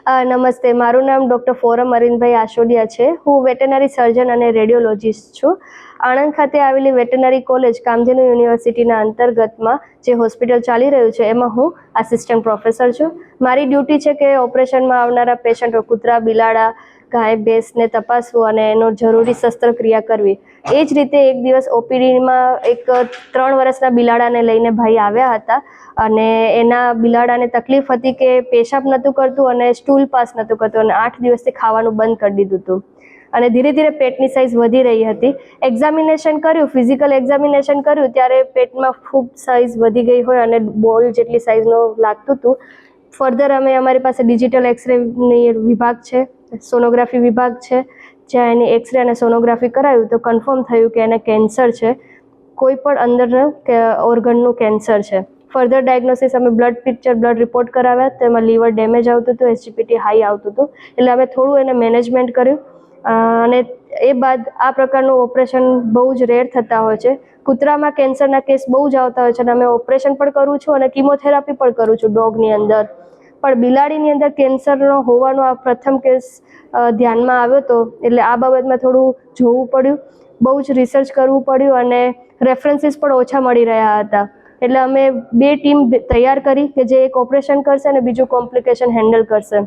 નમસ્તે, મારું નામ ડૉક્ટર ફોરમ અરવિંદભાઈ આશોડિયા છે. હું વેટરનરી સર્જન અને રેડિયોલોજિસ્ટ છું. આણંદ ખાતે આવેલી વેટરનરી કોલેજ કામધેનુ યુનિવર્સિટીના અંતર્ગતમાં જે હોસ્પિટલ ચાલી રહ્યું છે એમાં હું આસિસ્ટન્ટ પ્રોફેસર છું. મારી ડ્યુટી છે કે ઓપરેશનમાં આવનારા પેશન્ટો કૂતરા, બિલાડા, ગાય, ભેંસને તપાસવું અને એનો જરૂરી શસ્ત્રક્રિયા કરવી. એ જ રીતે એક દિવસ ઓપીડીમાં એક 3 વર્ષના બિલાડાને લઈને ભાઈ આવ્યા હતા અને એના બિલાડાને તકલીફ હતી કે પેશાબ નહોતું કરતું અને સ્ટૂલ પાસ નહોતું કરતું અને 8 દિવસથી ખાવાનું બંધ કરી દીધું હતું અને ધીરે ધીરે પેટની સાઇઝ વધી રહી હતી. એક્ઝામિનેશન કર્યું, ફિઝિકલ એક્ઝામિનેશન કર્યું ત્યારે પેટમાં ખૂબ સાઇઝ વધી ગઈ હોય અને બોલ જેટલી સાઇઝનું લાગતું હતું. ફર્ધર અમારી પાસે ડિજિટલ એક્સરેની વિભાગ છે, સોનોગ્રાફી વિભાગ છે, જ્યાં એની એક્સરે અને સોનોગ્રાફી કરાવ્યું તો કન્ફર્મ થયું કે એને કેન્સર છે, કોઈ પણ અંદરનું ઓર્ગનનું કેન્સર છે. ફર્ધર ડાયગ્નોસિસ અમે બ્લડ પિક્ચર, બ્લડ રિપોર્ટ કરાવ્યા, તેમાં લીવર ડેમેજ આવતું હતું, એસજીપીટી હાઈ આવતું હતું, એટલે અમે થોડું એને મેનેજમેન્ટ કર્યું અને એ બાદ આ પ્રકારનું ઓપરેશન બહુ જ રેર થતા હોય છે. કૂતરામાં કેન્સરના કેસ બહુ જ આવતા હોય છે અને અમે ઓપરેશન પણ કરું છું અને કિમોથેરાપી પણ કરું છું ડોગની અંદર. પણ બિલાડીની અંદર કેન્સરનો હોવાનો આ પ્રથમ કેસ ધ્યાનમાં આવ્યો હતો, એટલે આ બાબતમાં થોડું જોવું પડ્યું, બહુ જ રિસર્ચ કરવું પડ્યું અને રેફરન્સીસ પણ ઓછા મળી રહ્યા હતા. એટલે અમે 2 ટીમ તૈયાર કરી કે જે એક ઓપરેશન કરશે અને બીજું કોમ્પ્લિકેશન હેન્ડલ કરશે.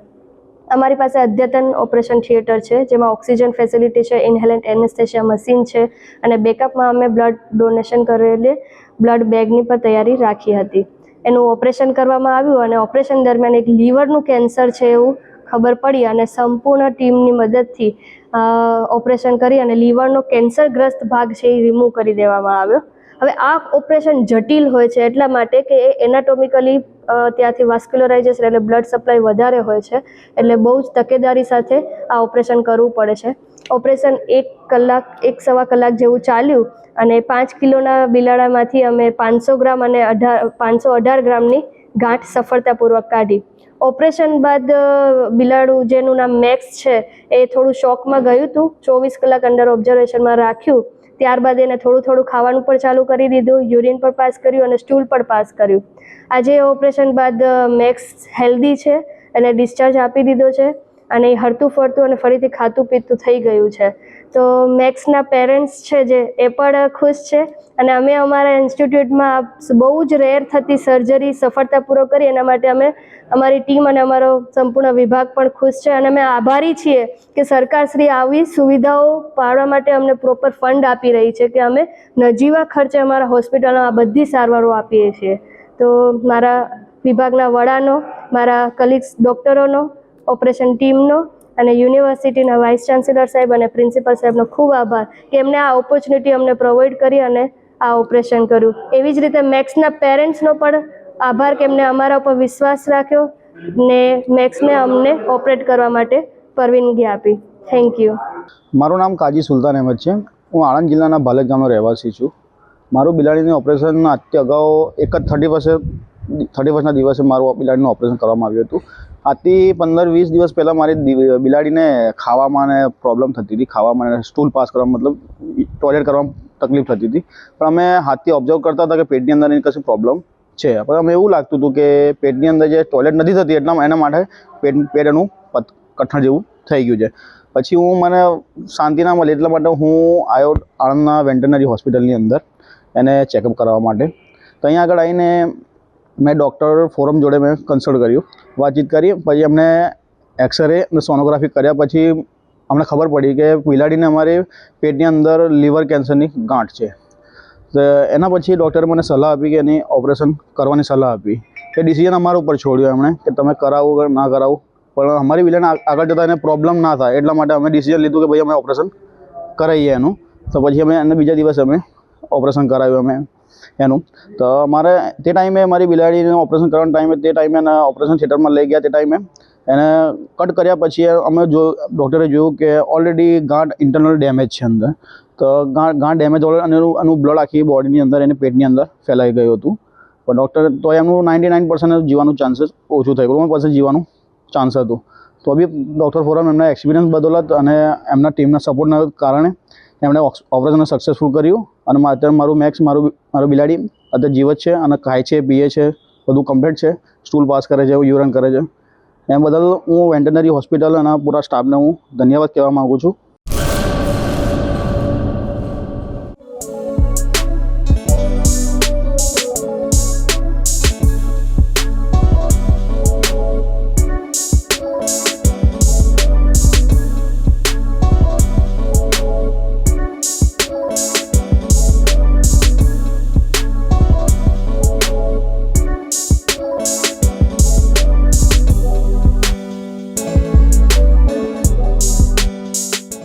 અમારી પાસે અદ્યતન ઓપરેશન થિયેટર છે, જેમાં ઓક્સિજન ફેસિલિટી છે, ઇન્હેલન્ટ એનેસ્થેસિયા મશીન છે અને બેકઅપમાં અમે બ્લડ ડોનેશન કરેલી બ્લડ બેગની પણ તૈયારી રાખી હતી. એનું ઓપરેશન કરવામાં આવ્યું અને ઓપરેશન દરમિયાન એક લીવરનું કેન્સર છે એવું ખબર પડી અને સંપૂર્ણ ટીમની મદદથી ઓપરેશન કરી અને લીવરનો કેન્સરગ્રસ્ત ભાગ છે એ રિમૂવ કરી દેવામાં આવ્યો. હવે આ ઓપરેશન જટિલ હોય છે એટલા માટે કે એ એનાટોમિકલી ત્યાંથી વાસ્ક્યુલરાઇઝેશન એટલે બ્લડ સપ્લાય વધારે હોય છે, એટલે બહુ જ તકેદારી સાથે આ ઓપરેશન કરવું પડે છે. ઓપરેશન 1 કલાક, 1 સવા કલાક જેવું ચાલ્યું અને 5 કિલોના બિલાડામાંથી અમે 500 ગ્રામ અને 518 ગ્રામની ગાંઠ સફળતાપૂર્વક કાઢી. ઓપરેશન બાદ બિલાડું જેનું નામ મેક્સ છે એ થોડું શોકમાં ગયું હતું. 24 કલાક અંડર ઓબ્ઝર્વેશનમાં રાખ્યું. ત્યારબાદ એને થોડું ખાવાનું પણ ચાલુ કરી દીધું, યુરિન પણ પાસ કર્યું અને સ્ટૂલ પણ પાસ કર્યું. આજે ઓપરેશન બાદ મેક્સ હેલ્ધી છે અને ડિસ્ચાર્જ આપી દીધો છે અને એ હરતું ફરતું અને ફરીથી ખાતું પીતું થઈ ગયું છે. તો મેક્સના પેરેન્ટ્સ છે જે એ પણ ખુશ છે અને અમે અમારા ઇન્સ્ટિટ્યૂટમાં બહુ જ રેર થતી સર્જરી સફળતાપૂર્વક કરી એના માટે અમે અમારી ટીમ અને અમારો સંપૂર્ણ વિભાગ પણ ખુશ છે અને અમે આભારી છીએ કે સરકારશ્રી આવી સુવિધાઓ પાડવા માટે અમને પ્રોપર ફંડ આપી રહી છે કે અમે નજીવા ખર્ચે અમારા હોસ્પિટલમાં આ બધી સારવારો આપીએ છીએ. તો મારા વિભાગના વડાનો, મારા કલીગ્સ ડૉક્ટરોનો, ઓપરેશન ટીમનો અને યુનિવર્સિટીના વાઇસ ચાન્સેલર સાહેબ અને પ્રિન્સિપલ સાહેબનો ખૂબ આભાર કે એમને આ ઓપોર્ચ્યુનિટી અમને પ્રોવાઈડ કરી અને આ ઓપરેશન કર્યું. એવી જ રીતે મેક્સના પેરેન્ટ્સનો પણ આભાર કે એમને અમારા ઉપર વિશ્વાસ રાખ્યો ને મેક્સને અમને ઓપરેટ કરવા માટે પરવાનગી આપી. Thank you. મારું નામ કાજી સુલતાન અહેમદ છે. હું આણંદ જિલ્લાના ભાલજ ગામનો રહેવાસી છું. મારું બિલાડીનું ઓપરેશન આજથી અગાઉ 31 દિવસે મારું બિલાડીનું ઓપરેશન કરવામાં આવ્યું હતું. આજથી 15-20 દિવસ પહેલાં મારી બિલાડીને ખાવામાં અને પ્રોબ્લેમ થતી હતી, ખાવામાં અને સ્ટૂલ પાસ કરવામાં, મતલબ ટોયલેટ કરવામાં તકલીફ થતી હતી. પણ અમે હાથથી ઓબ્ઝર્વ કરતા હતા કે પેટની અંદર એની કશું પ્રોબ્લેમ છે, પણ અમે એવું લાગતું હતું કે પેટની અંદર જે ટોયલેટ નથી થતી એના માટે પેટ એનું કઠણ જેવું થઈ ગયું છે. પછી મને શાંતિ ના મળી એટલા માટે હું આવ્યો આણંદના વેટરનરી હોસ્પિટલની અંદર એને ચેકઅપ કરાવવા માટે. તો અહીંયા આગળ આવીને મેં ડૉક્ટર ફોરમ જોડે મેં કન્સલ્ટ કર્યું, વાતચીત કરી. પછી અમને એક્સરે અને સોનોગ્રાફી કર્યા પછી અમને ખબર પડી કે બિલાડીને અમારી પેટની અંદર લીવર કેન્સરની ગાંઠ છે. તો એના પછી ડૉક્ટરે મને સલાહ આપી કે એની ઓપરેશન કરવાની સલાહ આપી. એ ડિસિઝન અમારા ઉપર છોડ્યું એમણે કે તમે કરાવો કે ના કરાવો, પણ અમારી બિલાડીને આગળ જતાં એને પ્રોબ્લેમ ના થાય એટલા માટે અમે ડિસિઝન લીધું કે ભાઈ અમે ઓપરેશન કરાવીએ એનું. તો પછી અમે એને બીજા દિવસે અમે ઓપરેશન કરાવ્યું અમે એનું. તો અમારે તે ટાઈમે મારી બિલાડીનું ઓપરેશન કરવાના ટાઈમે એને ઓપરેશન થિયેટરમાં લઈ ગયા. તે ટાઈમે એને કટ કર્યા પછી અમે ડૉક્ટરે જોયું કે ઓલરેડી ગાંઠ ઇન્ટરનલ ડેમેજ છે અંદર. તો ગાંઠ ડેમેજ અને એનું બ્લડ આખી બોડીની અંદર એની પેટની અંદર ફેલાઈ ગયું હતું. પણ ડૉક્ટર તો એમનું 99% જીવવાનું ચાન્સીસ ઓછું થઈ ગયું, 1% જીવવાનું ચાન્સ હતું. તો બી ડૉક્ટર ફોરમ એમના એક્સપિરિયન્સ બદોલત અને એમના ટીમના સપોર્ટના કારણે એમણે ઓપરેશન સક્સેસફુલ કર્યું અને અત્યારે મારું બિલાડી અત્યારે જીવત છે અને ખાય છે, પીએ છે, બધું કમ્પ્લીટ છે, સ્ટૂલ પાસ કરે છે, યુરિન કરે છે. એ બદલ હું વેટરનરી હોસ્પિટલ અને પૂરા સ્ટાફને હું ધન્યવાદ કહેવા માગું છું.